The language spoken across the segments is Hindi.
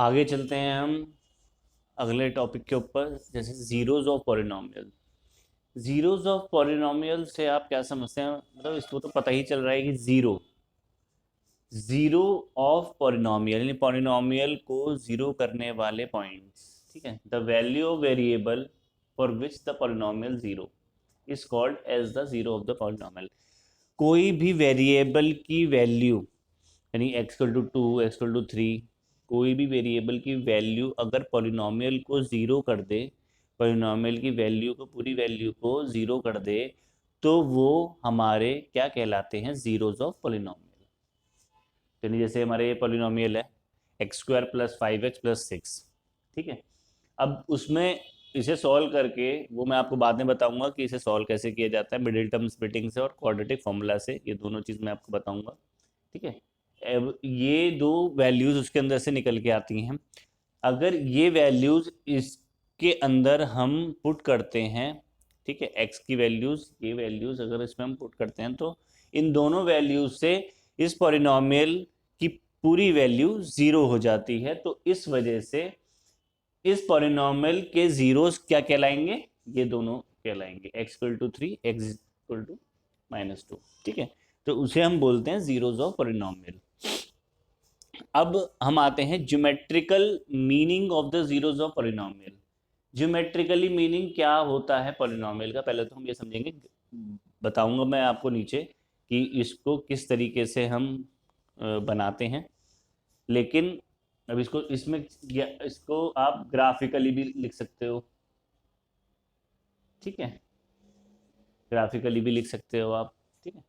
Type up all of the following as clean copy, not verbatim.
आगे चलते हैं हम अगले टॉपिक के ऊपर, जैसे zeros of polynomial. Zeros of polynomial से आप क्या समझते हैं? मतलब इसको तो पता ही चल रहा है कि जीरो जीरो ऑफ पॉलिनोमियल, यानी पॉलिनोमियल को जीरो करने वाले पॉइंट्स। ठीक है, the value of variable for which the polynomial zero is called as the zero of the polynomial. कोई भी वेरिएबल की वैल्यू, यानी x=2, x=3, कोई भी वेरिएबल की वैल्यू अगर पॉलिनोमियल को ज़ीरो कर दे, पॉलिनोमियल की वैल्यू को, पूरी वैल्यू को ज़ीरो कर दे, तो वो हमारे क्या कहलाते हैं? Zeros of polynomial. यानी जैसे हमारे ये पॉलिनोमियल है x² + 5x + 6। ठीक है, अब उसमें इसे सॉल्व करके, वो मैं आपको बाद में बताऊंगा कि इसे सॉल्व कैसे किया जाता है, मिडिल टर्म स्प्लिटिंग से और क्वाड्रेटिक फॉर्मूला से, ये दोनों चीज़ मैं आपको बताऊंगा। ठीक है, अब ये दो वैल्यूज़ उसके अंदर से निकल के आती हैं। अगर ये वैल्यूज़ इसके अंदर हम पुट करते हैं, ठीक है, एक्स की वैल्यूज़, ये वैल्यूज़ अगर इसमें हम पुट करते हैं, तो इन दोनों वैल्यूज़ से इस पॉलिनोमियल की पूरी वैल्यू ज़ीरो हो जाती है। तो इस वजह से इस पॉलिनोमियल के जीरोस क्या कहलाएंगे? ये दोनों कहलाएंगे, x=3, x=-2। ठीक है, तो उसे हम बोलते हैं जीरोस ऑफ पॉलिनोमियल। अब हम आते हैं geometrical meaning of the zeros of polynomial. Geometrically meaning क्या होता है पॉलिनोमियल का, पहले तो हम ये समझेंगे। बताऊंगा मैं आपको नीचे कि इसको किस तरीके से हम बनाते हैं, लेकिन अब इसको आप ग्राफिकली भी लिख सकते हो। ठीक है, ग्राफिकली भी लिख सकते हो आप। ठीक है,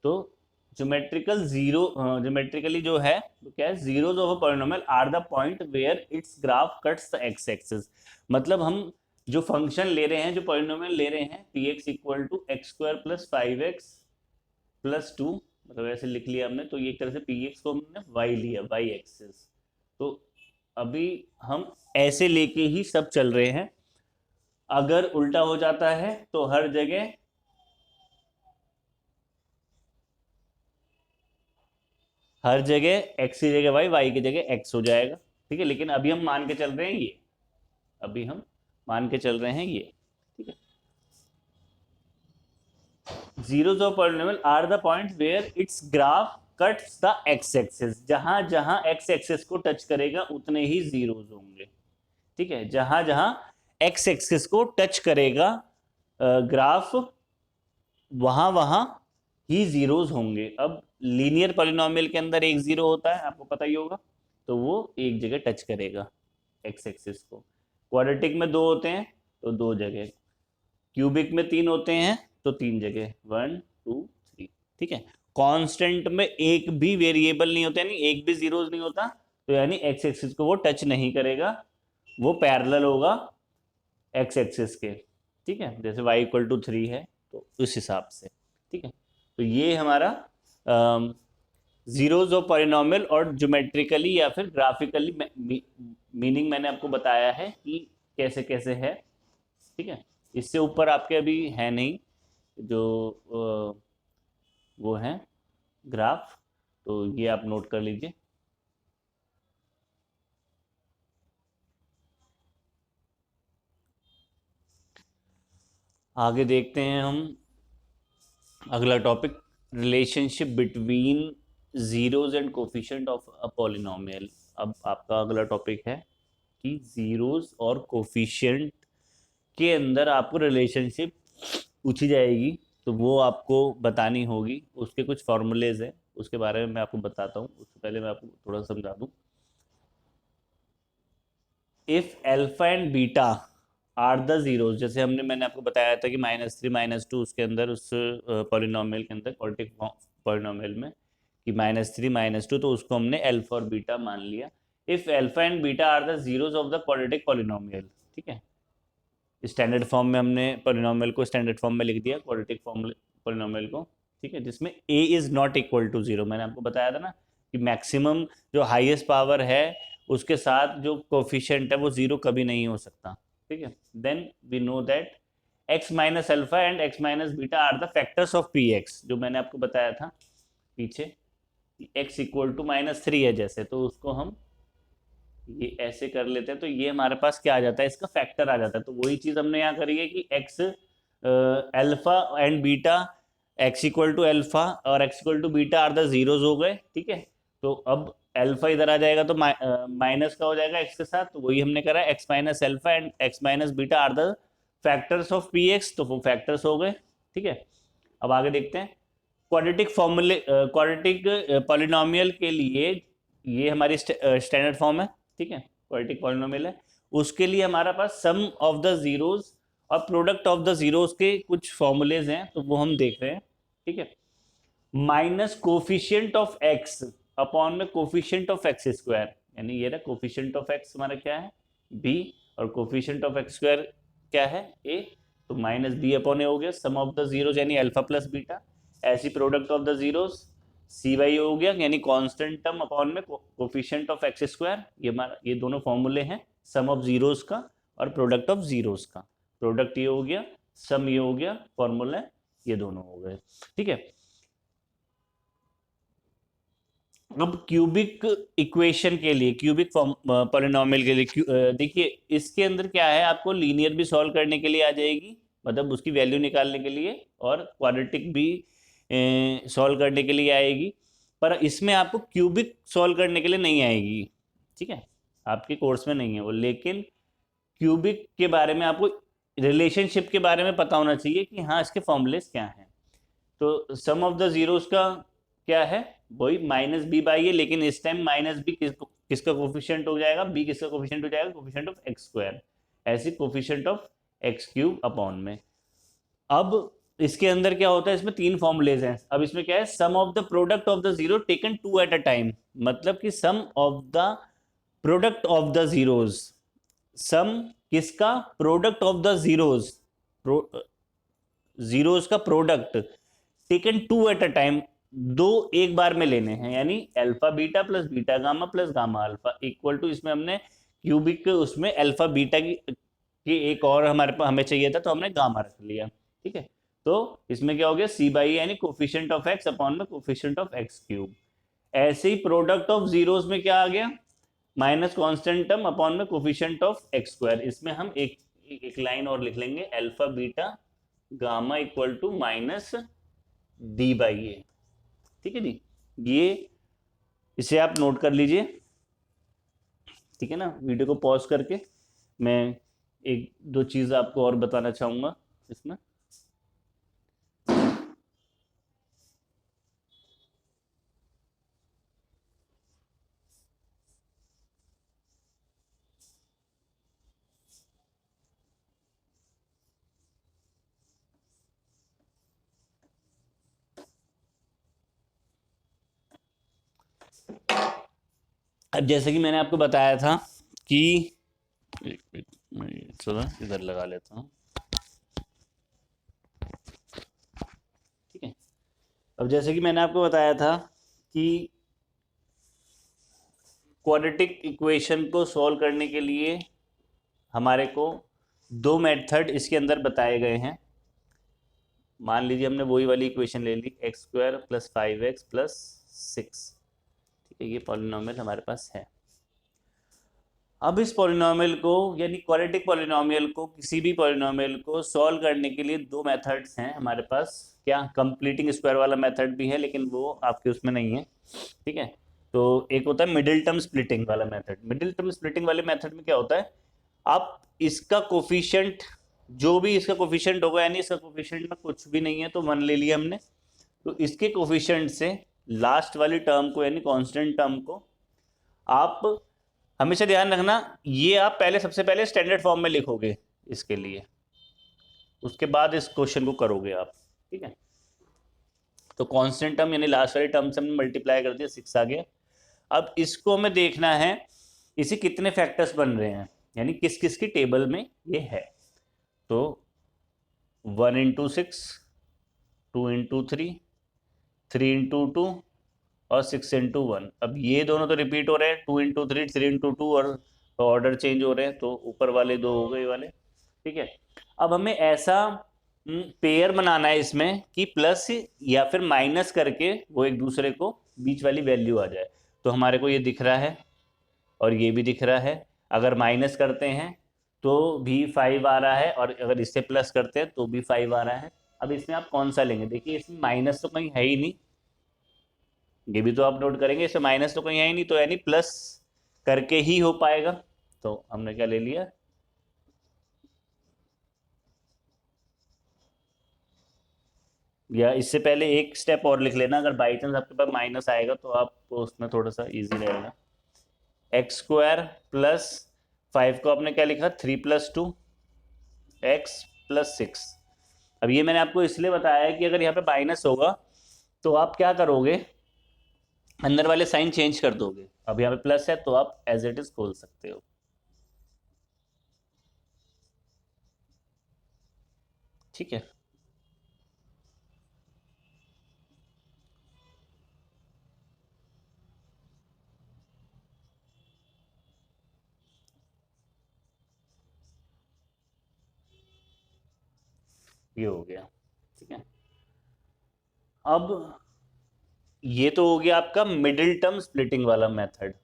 तो ज्योमेट्रिकली जो है वो क्या है? Zeros of a polynomial are the point where its graph cuts the x axis. मतलब हम जो फंक्शन ले रहे हैं, जो पॉलिनोमियल ले रहे हैं, P x equal to x² + 5x + 2, मतलब ऐसे लिख लिया हमने, तो ये एक तरह से पी एक्स को हमने वाई लिया, वाई एक्सिस। तो अभी हम ऐसे लेके ही सब चल रहे हैं। अगर उल्टा हो जाता है तो हर जगह एक्स की जगह वाई, वाई की जगह एक्स हो जाएगा। ठीक है, लेकिन अभी हम मान के चल रहे हैं ये, अभी हम मान के चल रहे हैं ये। ठीक है, zeros of polynomial are the point where its graph cuts the x axis. जहां जहां एक्स एक्सिस को टच करेगा उतने ही जीरोस होंगे। ठीक है, जहां जहां एक्स एक्सिस को टच करेगा ग्राफ, वहां वहां ही जीरोस होंगे। अब लीनियर पॉलिनोमियल के अंदर एक जीरो होता है, आपको पता ही होगा, तो वो एक जगह टच करेगा एक्स एक्सिस को। क्वाड्रेटिक में दो होते हैं तो दो जगह, क्यूबिक में तीन होते हैं तो तीन जगह, 1 2 3। ठीक है, कांस्टेंट में एक भी वेरिएबल नहीं होता, यानी एक भी जीरोस नहीं होता, तो यानी एक्स एक्सिस को वो टच नहीं करेगा, वो पैरेलल होगा एक्स एक्सिस के। ठीक है, जैसे y=3 है तो उस हिसाब से। ठीक है, तो ये हमारा जीरोज ऑफ पॉलिनोमियल और ज्योमेट्रिकली या फिर ग्राफिकली मीनिंग मैंने आपको बताया है कि कैसे कैसे है। ठीक है, इससे ऊपर आपके अभी है नहीं जो वो है ग्राफ, तो ये आप नोट कर लीजिए। आगे देखते हैं हम अगला topic, relationship between zeros and coefficient of a polynomial. अब आपका अगला टॉपिक है कि जीरोज और कोफिशिएंट के अंदर आपको रिलेशनशिप पूछी जाएगी, तो वो आपको बतानी होगी। उसके कुछ फॉर्मूलेज हैं, उसके बारे में मैं आपको बताता हूँ। उससे पहले मैं आपको थोड़ा समझा दूँ। If alpha and beta are the zeros, जैसे मैंने आपको बताया था कि -3 -2 उसके अंदर, उस पॉलिनोमियल के अंदर, क्वाड्रेटिक पॉलिनोमियल में, कि -3 -2, तो उसको हमने अल्फा और बीटा मान लिया। If alpha and beta are the zeros of the quadratic polynomial. ठीक है, स्टैंडर्ड फॉर्म में हमने पॉलिनोमियल को स्टैंडर्ड फॉर्म में लिख दिया, क्वाड्रेटिक फॉर्म पॉलिनोमियल को। ठीक है, जिसमें a is not equal to zero. मैंने आपको बताया था ना कि मैक्सिमम जो हाईएस्ट पावर है उसके साथ जो कोफिशिएंट है वो जीरो कभी नहीं हो सकता। ठीक है, then we know that x minus alpha and x minus beta are the factors of p x, जो मैंने आपको बताया था पीछे, x इक्वल टू -3 है जैसे, तो उसको हम ये ऐसे कर लेते हैं तो ये हमारे पास क्या आ जाता है, इसका फैक्टर आ जाता है। तो वही चीज हमने यहाँ करी है कि x alpha and beta, x equal to alpha और x equal to beta are the zeros हो गए, ठीक है। तो अब अल्फा इधर आ जाएगा तो माइनस का हो जाएगा एक्स के साथ, तो वही हमने करा है, x minus alpha and x minus beta are the factors of p x, तो वो फैक्टर्स हो गए, ठीक है। अब आगे देखते हैं क्वाड्रेटिक फॉर्मूले, क्वाड्रेटिक पॉलिनोमियल के लिए ये हमारी स्टैंडर्ड फॉर्म है, ठीक है, क्वाड्रेटिक पॉलिनोमियल है। उसके लिए हमारा पास सम ऑफ द जीरोस और प्रोडक्ट ऑफ द जीरोस के कुछ फॉर्मूलेज हैं, तो वो हम देख रहे हैं, ठीक है। Minus coefficient of x upon में कोफिशिएंट ऑफ एक्स स्क्वायर, यानी ये ना कोफिशिएंट ऑफ एक्स हमारा क्या है, बी, और कोफिशिएंट ऑफ एक्स स्क्वायर क्या है, ए, तो माइनस बी अपॉन ए हो गया। सम ऑफ द जीरोस यानी अल्फा प्लस बीटा, ऐसी product of the zeros c y हो गया, यानी कांस्टेंट टर्म अपॉन में कोफिशिएंट ऑफ एक्स स्क्वायर। ये हमारा, ये दोनों फॉर्मूले हैं सम ऑफ जीरोस का और प्रोडक्ट ऑफ जीरोस का। प्रोडक्ट ये हो गया, सम ये हो गया, फॉर्मूला ये दोनों हो गए, ठीक है। अब क्यूबिक इक्वेशन के लिए, क्यूबिक पॉलिनोमियल के लिए देखिए इसके अंदर क्या है, आपको लीनियर भी सॉल्व करने के लिए आ जाएगी, मतलब उसकी वैल्यू निकालने के लिए, और क्वाड्रेटिक भी सॉल्व करने के लिए आएगी, पर इसमें आपको क्यूबिक सॉल्व करने के लिए नहीं आएगी, ठीक है, आपके कोर्स में नहीं है वो। लेकिन क्यूबिक के बारे में आपको रिलेशनशिप के बारे में पता होना चाहिए कि हाँ इसके फॉर्मूलेस क्या हैं। तो सम ऑफ द जीरोस का क्या है, वही माइनस बी बाई है, लेकिन इस टाइम माइनस बी किसका कोफिशिएंट हो जाएगा, बी किसका कोफिशिएंट हो जाएगा, कोफिशिएंट ऑफ एक्स स्क्वायर, ऐसे coefficient of x cube upon में। अब इसके अंदर क्या होता है, इसमें तीन फॉर्मूलेज हैं। अब इसमें क्या है, sum of the product of the zero taken two at a time, मतलब कि sum of the product of the zeros, sum किसका, product of the zeros, zeros का product, taken two at a time, दो एक बार में लेने हैं, यानी alpha beta plus beta gamma plus gamma alpha equal to, इसमें हमने क्यूबिक उसमें अल्फा बीटा की एक और हमारे पास हमें चाहिए था, तो हमने गामा रख लिया, ठीक है। तो इसमें क्या हो गया, सी बाई यानी कोफिशिएंट ऑफ एक्स अपॉन में कोफिशिएंट ऑफ एक्स क्यूब। ऐसे ही प्रोडक्ट ऑफ जीरोस में क्या आ गया, माइनस कॉन्स्टेंट टर्म अपॉन में कोफिशिएंट ऑफ एक्स स्क्वायर। इसमें हम एक लाइन और लिख लेंगे, alpha beta gamma equal to minus d by a, ठीक है जी। ये इसे आप नोट कर लीजिए, ठीक है ना। वीडियो को पॉज करके मैं एक दो चीज आपको और बताना चाहूंगा इसमें। अब जैसे कि मैंने आपको बताया था कि चलो इधर लगा लेता हूँ, ठीक है। अब जैसे कि मैंने आपको बताया था कि क्वाड्रेटिक इक्वेशन को सॉल्व करने के लिए हमारे को दो मेथड इसके अंदर बताए गए हैं। मान लीजिए हमने वही वाली इक्वेशन ले ली, x square plus 5x plus 6, ठीक है, ये पॉलिनोमियल हमारे पास है। अब इस पॉलिनोमियल को, यानी क्वाड्रेटिक पॉलिनोमियल को, किसी भी पॉलिनोमियल को सॉल्व करने के लिए दो मेथड्स हैं हमारे पास। क्या, कंप्लीटिंग स्क्वायर वाला मेथड भी है, लेकिन वो आपके उसमें नहीं है, ठीक है। तो एक होता है मिडिल टर्म स्प्लिटिंग वाला मेथड। मिडिल टर्म स्प्लिटिंग वाले मेथड में क्या होता है, आप इसका कोफिशिएंट, जो भी इसका कोफिशिएंट होगा, यानी इसका कोफिशिएंट में कुछ भी नहीं है तो 1 ले लिया हमने, तो इसके कोफिशिएंट से लास्ट वाली टर्म को, यानी कांस्टेंट टर्म को, आप हमेशा ध्यान रखना, ये आप पहले, सबसे पहले स्टैंडर्ड फॉर्म में लिखोगे इसके लिए, उसके बाद इस क्वेश्चन को करोगे आप, ठीक है। तो कांस्टेंट टर्म यानी लास्ट वाली टर्म से हमने मल्टीप्लाई कर दिया, 6 आ गया। अब इसको हमें देखना है इसे कितने फैक्टर्स बन रहे हैं, यानी किस किस की टेबल में ये है। तो 1 इंटू 6, 2 इंटू 3, 3 इंटू 2 और 6 इंटू 1। अब ये दोनों तो रिपीट हो रहे हैं, 2 इंटू 3, 3 इंटू 2, और ऑर्डर चेंज हो रहे हैं, तो ऊपर वाले दो हो गए वाले, ठीक है। अब हमें ऐसा पेयर बनाना है इसमें कि प्लस या फिर माइनस करके वो एक दूसरे को बीच वाली वैल्यू आ जाए। तो हमारे को ये दिख रहा है और ये भी दिख रहा है। अगर माइनस करते हैं तो भी 5 आ रहा है, और अगर इससे प्लस करते हैं तो भी 5 आ रहा है। अब इसमें आप कौन सा लेंगे? देखिए इसमें माइनस तो कहीं है ही नहीं, ये भी तो आप नोट करेंगे, इसमें माइनस तो कहीं है ही नहीं, तो यानी प्लस करके ही हो पाएगा। तो हमने क्या ले लिया, या इससे पहले एक स्टेप और लिख लेना, अगर बाई चांस आपके पास माइनस आएगा तो आपको उसमें थोड़ा सा इजी रहेगा। एक्स स्क्वायर प्लस 5 को आपने क्या लिखा, 3+2 एक्स प्लस 6। अब ये मैंने आपको इसलिए बताया है कि अगर यहाँ पे माइनस होगा तो आप क्या करोगे, अंदर वाले साइन चेंज कर दोगे। अब यहाँ पे प्लस है तो आप एज इट इज खोल सकते हो। ठीक है, ये हो गया। ठीक है, अब ये तो हो गया आपका मिडिल टर्म स्प्लिटिंग वाला मेथड।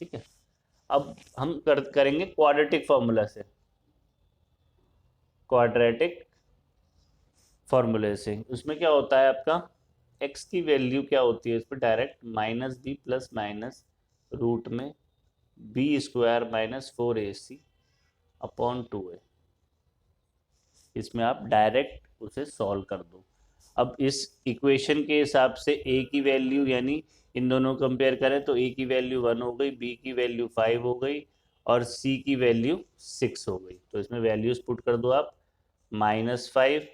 ठीक है, अब हम करेंगे क्वाड्रेटिक फॉर्मूला से, क्वाड्रेटिक फॉर्मूले से। उसमें क्या होता है आपका, एक्स की वैल्यू क्या होती है इस पर direct, minus b plus minus root में b square minus 4ac upon 2a। इसमें आप डायरेक्ट उसे सॉल्व कर दो। अब इस इक्वेशन के हिसाब से a की वैल्यू, यानी इन दोनों को कंपेयर करें तो a की वैल्यू 1 हो गई, b की वैल्यू 5 हो गई, और c की वैल्यू 6 हो गई। तो इसमें वैल्यूज पुट कर दो आप, -5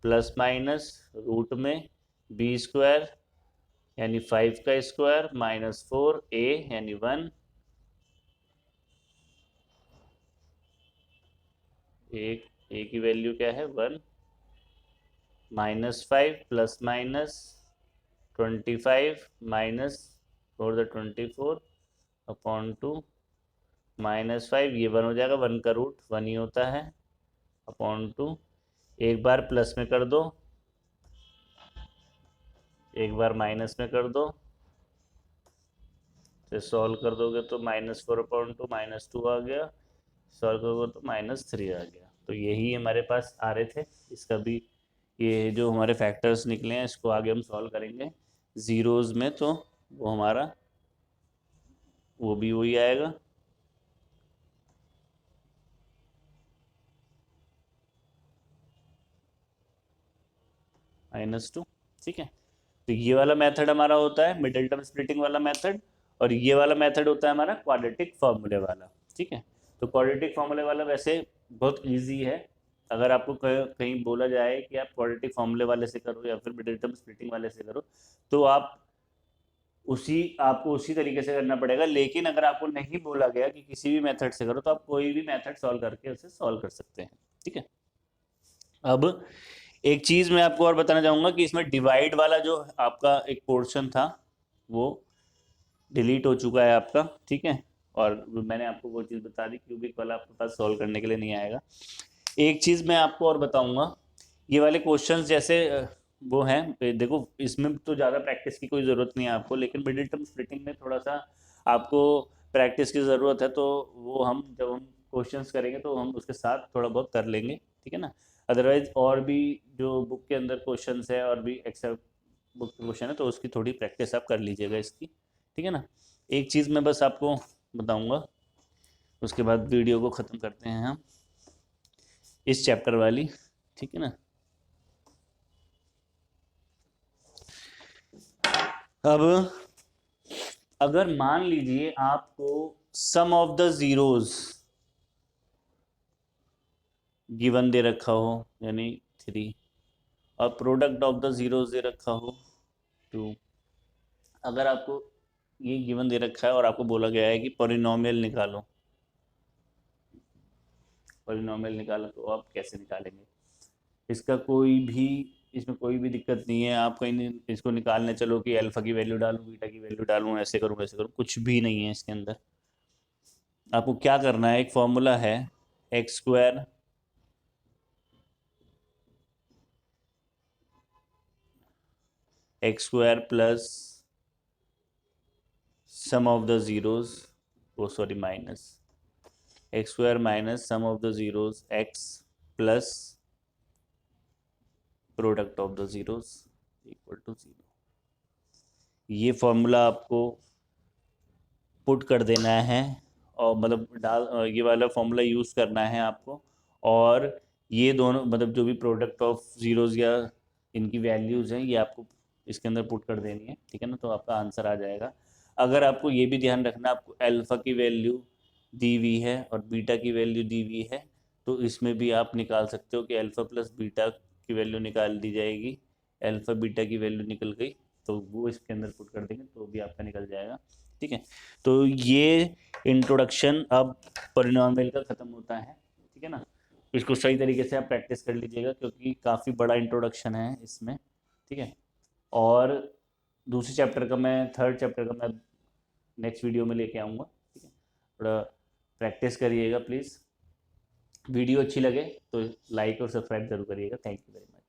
प्लस माइनस रूट में बी स्क्वायर यानी 5 का स्क्वायर माइनस 4a यानी 1, ए की वैल्यू क्या है 1, -5 प्लस माइनस 25 माइनस 4 अपॉन 2, -5 ये 1 हो जाएगा, 1 का रूट 1 ही होता है, अपॉन 2। एक बार प्लस में कर दो, एक बार माइनस में कर दो, तो सॉल्व कर दोगे तो -4/2 -2 आ गया, सॉल्व करोगे तो -3 आ गया। तो यही हमारे पास आ रहे थे। इसका भी ये जो हमारे फैक्टर्स निकले हैं इसको आगे हम सॉल्व करेंगे ज़ीरोज़ में, तो वो हमारा वो भी वही आएगा। -2। ठीक है, तो ये वाला मेथड हमारा होता है मिडिल टर्म स्प्लिटिंग वाला मेथड, और ये वाला मेथड होता है हमारा क्वाड्रेटिक फॉर्मूले वाला। ठीक है, तो क्वाड्रेटिक फॉर्मूले वाला वैसे बहुत इजी है। अगर आपको कहीं बोला जाए कि आप क्वाड्रेटिक फॉर्मूले वाले से करो या फिर मिडिल टर्म स्प्लिटिंग वाले से करो, तो आपको उसी तरीके से करना पड़ेगा। लेकिन अगर आपको नहीं बोला गया कि किसी भी मेथड से करो, तो आप कोई भी मेथड सॉल्व करके उसे सॉल्व कर सकते हैं। ठीक है, अब एक चीज़ मैं आपको और बताना चाहूँगा कि इसमें डिवाइड वाला जो आपका एक पोर्शन था वो डिलीट हो चुका है आपका। ठीक है, और मैंने आपको वो चीज़ बता दी, क्यूबिक वाला आपके पास सॉल्व करने के लिए नहीं आएगा। एक चीज़ मैं आपको और बताऊँगा, ये वाले क्वेश्चंस जैसे वो हैं, देखो इसमें तो ज़्यादा प्रैक्टिस की कोई ज़रूरत नहीं है आपको, लेकिन मिडिल टर्म स्प्लिटिंग में थोड़ा सा आपको प्रैक्टिस की ज़रूरत है। तो वो हम जब हम क्वेश्चंस करेंगे तो हम उसके साथ थोड़ा बहुत कर लेंगे। ठीक है ना, अदरवाइज और भी जो बुक के अंदर क्वेश्चंस है और भी एक्स्ट्रा बुक क्वेश्चन है तो उसकी थोड़ी प्रैक्टिस आप कर लीजिएगा इसकी। ठीक है ना, एक चीज़ मैं बस आपको बताऊँगा, उसके बाद वीडियो को ख़त्म करते हैं हम, इस चैप्टर वाली। ठीक है ना, अब अगर मान लीजिए आपको सम ऑफ द जीरोस गिवन दे रखा हो, यानी 3, और प्रोडक्ट ऑफ द जीरोस दे रखा हो 2। अगर आपको ये गिवन दे रखा है और आपको बोला गया है कि पॉलिनोमियल निकालो, पॉलिनोमियल निकालो, तो आप कैसे निकालेंगे? इसका कोई भी, इसमें कोई भी दिक्कत नहीं है। आप कहीं इसको निकालने चलो कि अल्फा की वैल्यू डालूं, बीटा की वैल्यू डालूं, ऐसे करूं वैसे करूं, कुछ भी नहीं है इसके अंदर। आपको क्या करना है, एक फॉर्मूला है x square x square plus sum of the zeros, oh sorry minus x square minus sum of the zeros x plus product of the zeros equal to 0। ये फॉर्मूला आपको पुट कर देना है और मतलब ये वाला फॉर्मूला यूज़ करना है आपको। और ये दोनों मतलब जो भी प्रोडक्ट ऑफ ज़ीरोज़ या इनकी वैल्यूज़ हैं ये आपको इसके अंदर पुट कर देनी है, ठीक है ना, तो आपका आंसर आ जाएगा। अगर आपको ये भी ध्यान रखना, आपको अल्फ़ा की वैल्यू दी हुई है और बीटा की वैल्यू दी हुई है, तो इसमें भी आप निकाल सकते हो कि अल्फ़ा प्लस बीटा की वैल्यू निकाल दी जाएगी। अल्फ़ा बीटा की वैल्यू निकल गई तो वो इसके अंदर पुट कर देंगे तो भी आपका निकल जाएगा, ठीक है। तो ये इंट्रोडक्शन अब पॉलिनॉमियल का ख़त्म होता है, ठीक है ना। इसको सही तरीके से आप प्रैक्टिस कर लीजिएगा क्योंकि काफ़ी बड़ा इंट्रोडक्शन है इसमें, ठीक है। और दूसरी चैप्टर का मैं थर्ड चैप्टर का मैं नेक्स्ट वीडियो में लेके आऊँगा, ठीक है। थोड़ा प्रैक्टिस करिएगा प्लीज़। वीडियो अच्छी लगे तो लाइक और सब्सक्राइब जरूर करिएगा। Thank you very much.